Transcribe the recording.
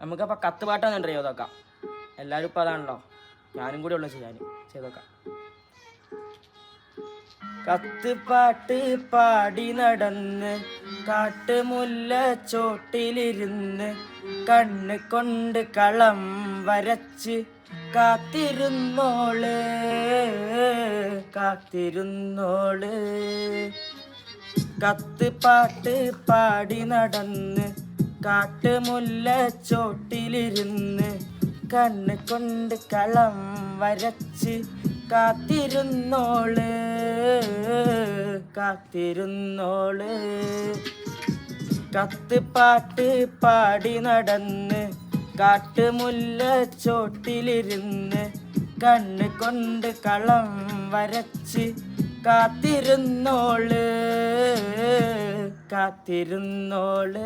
നമുക്കപ്പോൾ കത്ത് പാട്ടൊന്നും ചെയ്ത് നോക്കാം. എല്ലാവരും ഇപ്പോൾ അതാണല്ലോ, ഞാനും കൂടി ഉള്ളു ചെയ്യാൻ. ചെയ്ത് നോക്കാം. കത്ത് പാട്ട് പാടി നടന്ന് കാട്ടുമുല്ല ചോട്ടിലിരുന്ന് കണ്ണ് കൊണ്ട് കളം വരച്ച് കാത്തിരുന്നോള് കാത്തിരുന്നോള്. കത്ത് പാട്ട് പാടി നടന്ന് കാട്ടുമുല്ല ചോട്ടിലിരുന്ന് കണ്ണ് കൊണ്ട് കളം വരച്ച് കാത്തിരുന്നോള് കാത്തിരുന്നോള്. കത്ത് പാട്ട് പാടി നടന്ന് കാട്ടുമുല്ല ചോട്ടിലിരുന്ന് കണ്ണ് കൊണ്ട് കളം വരച്ച് കാത്തിരുന്നോള് കാത്തിരുന്നോള്.